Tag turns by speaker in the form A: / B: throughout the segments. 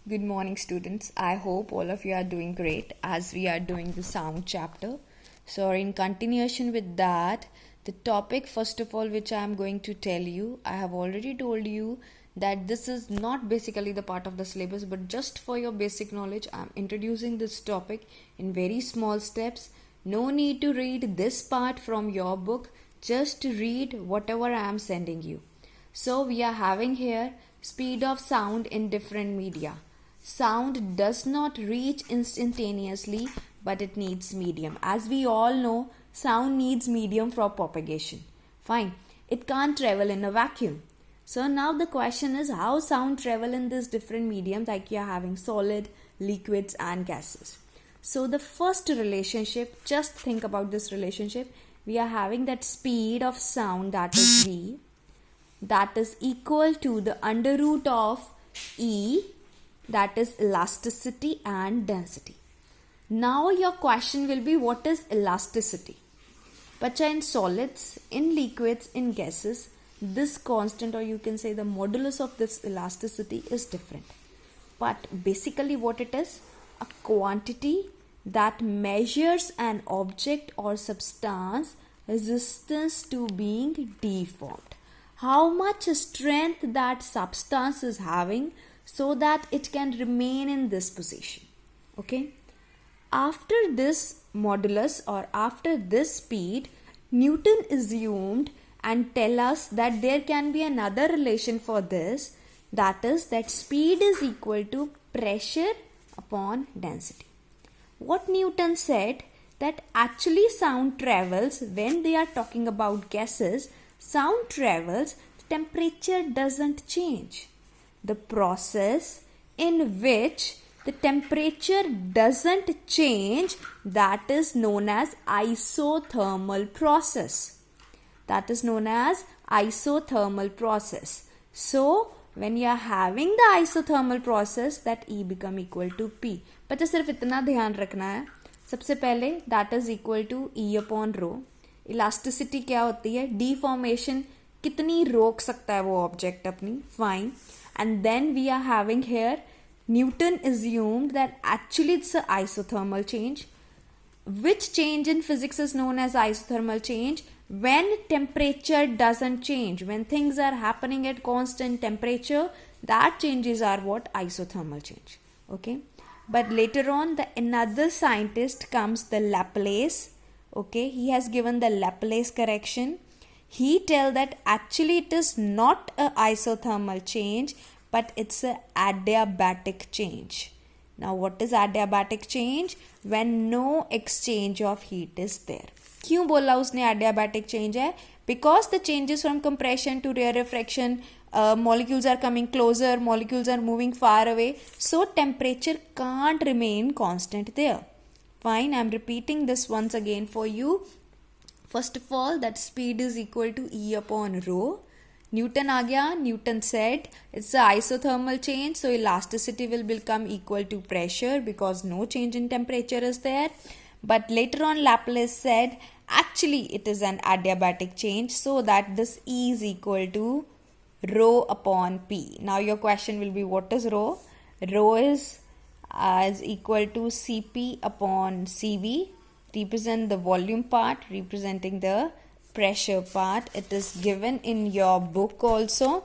A: Good morning, students. I hope all of you are doing great as we are doing the sound chapter. So, in continuation with that, the topic, first of all, which I am going to tell you, I have already told you that this is not basically the part of the syllabus, but just for your basic knowledge, I am introducing this topic in very small steps. No need to read this part from your book, just read whatever I am sending you. So, we are having here speed of sound in different media. Sound does not reach instantaneously, but it needs medium. As we all know, sound needs medium for propagation. Fine. It can't travel in a vacuum. So now the question is how sound travel in these different mediums, like you are having solid, liquids and gases. So the first relationship, just think about this relationship. We are having that speed of sound, that is V, that is equal to the under root of E, that is elasticity and density. Now your question will be, what is elasticity? But in solids, in liquids, in gases, this constant, or you can say the modulus of this elasticity is different. But basically what it is? A quantity that measures an object or substance resistance to being deformed. How much strength that substance is having so that it can remain in this position. Okay. After this modulus or after this speed, Newton assumed and tell us that there can be another relation for this, that is that speed is equal to pressure upon density. What Newton said, that actually sound travels, when they are talking about gases, sound travels, temperature doesn't change. The process in which the temperature doesn't change, that is known as isothermal process. That is known as isothermal process. So, when you are having the isothermal process, that E become equal to P. बच्चा सिर्फ इतना ध्यान रखना है. सबसे पहले that is equal to E upon rho. Elasticity क्या होती है? डिफॉर्मेशन कितनी रोक सकता है वो ऑब्जेक्ट अपनी. Fine. And then we are having here, Newton assumed that actually it's an isothermal change. Which change in physics is known as isothermal change? When temperature doesn't change, when things are happening at constant temperature, that changes are what? Isothermal change. Okay. But later on, another scientist comes, the Laplace. Okay. He has given the Laplace correction. He tell that actually it is not a isothermal change, but it's a adiabatic change. Now what is adiabatic change? When no exchange of heat is there. क्यों बोला उसने adiabatic change है? Because the changes from compression to rarefaction, molecules are coming closer, molecules are moving far away, so temperature can't remain constant there. Fine, I'm repeating this once again for you. First of all, that speed is equal to E upon rho. Newton आ गया. Newton said it's a isothermal change, so elasticity will become equal to pressure because no change in temperature is there. But later on, Laplace said actually it is an adiabatic change, so that this E is equal to rho upon P. Now your question will be, what is rho? Rho is equal to Cp upon Cv. Represent the volume part, representing the pressure part. It is given in your book also.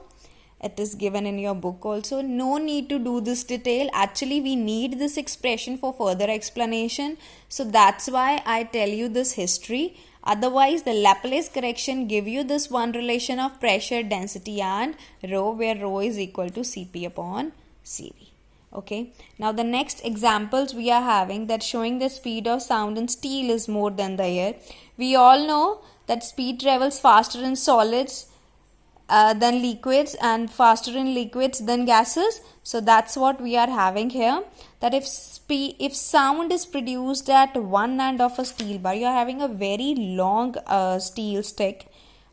A: It is given in your book also. No need to do this detail. Actually, we need this expression for further explanation. So that's why I tell you this history. Otherwise, the Laplace correction give you this one relation of pressure, density and rho, where rho is equal to Cp upon Cv. Okay, now the next examples we are having, that showing the speed of sound in steel is more than the air. We all know that speed travels faster in solids than liquids and faster in liquids than gases. So that's what we are having here, that if sound is produced at one end of a steel bar, you are having a very long steel stick,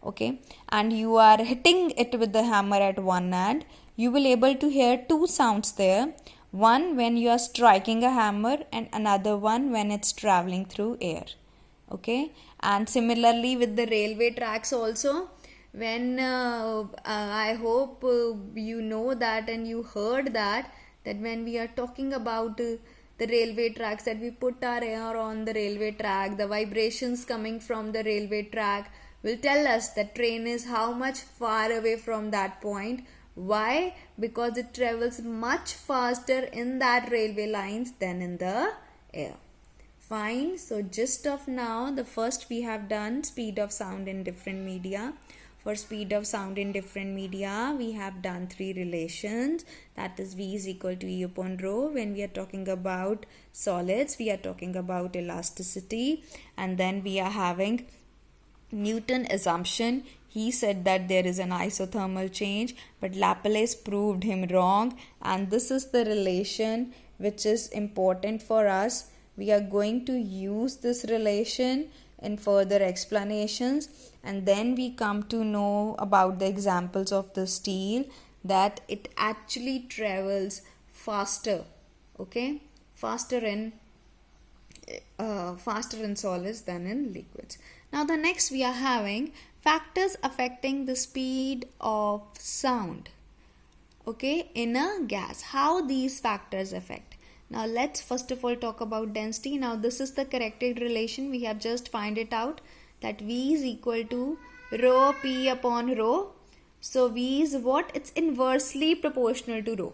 A: okay, and you are hitting it with the hammer at one end, you will able to hear two sounds there. One when you are striking a hammer and another one when it's traveling through air. Okay. And similarly with the railway tracks also, when I hope you know that and you heard that that when we are talking about the railway tracks, that we put our ear on the railway track, the vibrations coming from the railway track will tell us that train is how much far away from that point. Why? Because it travels much faster in that railway lines than in the air. Fine. So gist of now, the first we have done speed of sound in different media. For speed of sound in different media, we have done three relations. That is V is equal to E upon rho. When we are talking about solids, we are talking about elasticity. And then we are having Newton assumption. He said that there is an isothermal change, but Laplace proved him wrong. And this is the relation which is important for us. We are going to use this relation in further explanations, and then we come to know about the examples of the steel, that it actually travels faster, okay, faster in solids than in liquids. Now the next we are having factors affecting the speed of sound, okay, in a gas. How these factors affect? Now let's first of all talk about density. Now this is the corrected relation. We have just find it out that V is equal to rho P upon rho. So V is what? It's inversely proportional to rho.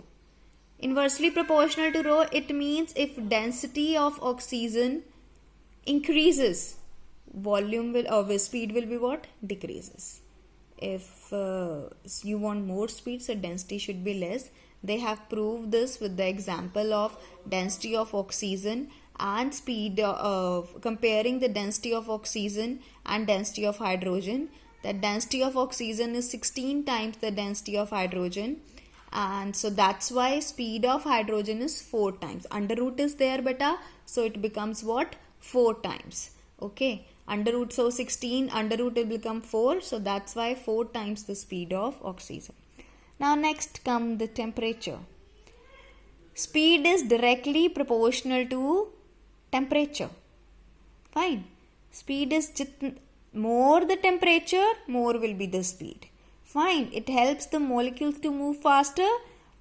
A: Inversely proportional to rho, it means if density of oxygen increases, volume will, or speed will be what? Decreases. If you want more speed, so density should be less. They have proved this with the example of density of oxygen and speed of comparing the density of oxygen and density of hydrogen. The density of oxygen is 16 times the density of hydrogen, and so that's why speed of hydrogen is 4 times. Under root is there beta, so it becomes what? 4 times. Okay, under root, so 16 under root will become 4, so that's why 4 times the speed of oxygen. Now next come the temperature. Speed is directly proportional to temperature. Fine. Speed is more the temperature, more will be the speed. Fine. It helps the molecules to move faster.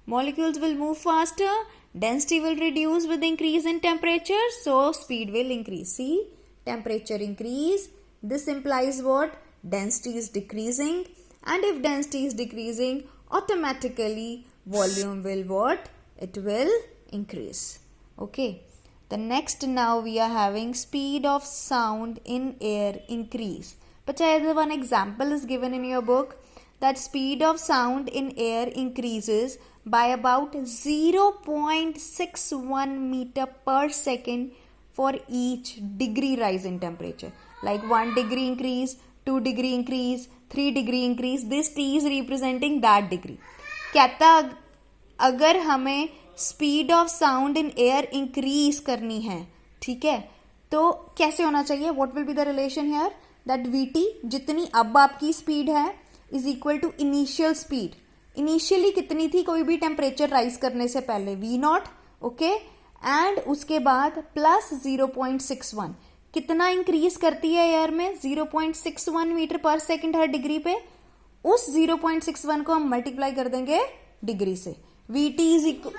A: Molecules will move faster. Density will reduce with increase in temperature. So speed will increase. See, temperature increase. This implies what? Density is decreasing. And if density is decreasing, automatically volume will what? It will increase. Okay. The next now we are having speed of sound in air increase. But one example is given in your book that speed of sound in air increases by about 0.61 meter per second for each degree rise in temperature. Like 1 degree increase, 2 degree increase, 3 degree increase. This T is representing that degree. कहता अगर हमें speed of sound in air increase करनी है, ठीक है, तो कैसे होना चाहिए? What will be the relation here? That VT जितनी अब आपकी स्पीड है is equal to initial speed. Initially कितनी थी कोई भी टेम्परेचर राइज करने से पहले? We not. ओके, एंड उसके बाद प्लस 0.61. कितना इंक्रीज करती है एयर में? 0.61 मीटर पर सेकेंड हर डिग्री पे. उस 0.61 को हम मल्टीप्लाई कर देंगे डिग्री से. VT is equal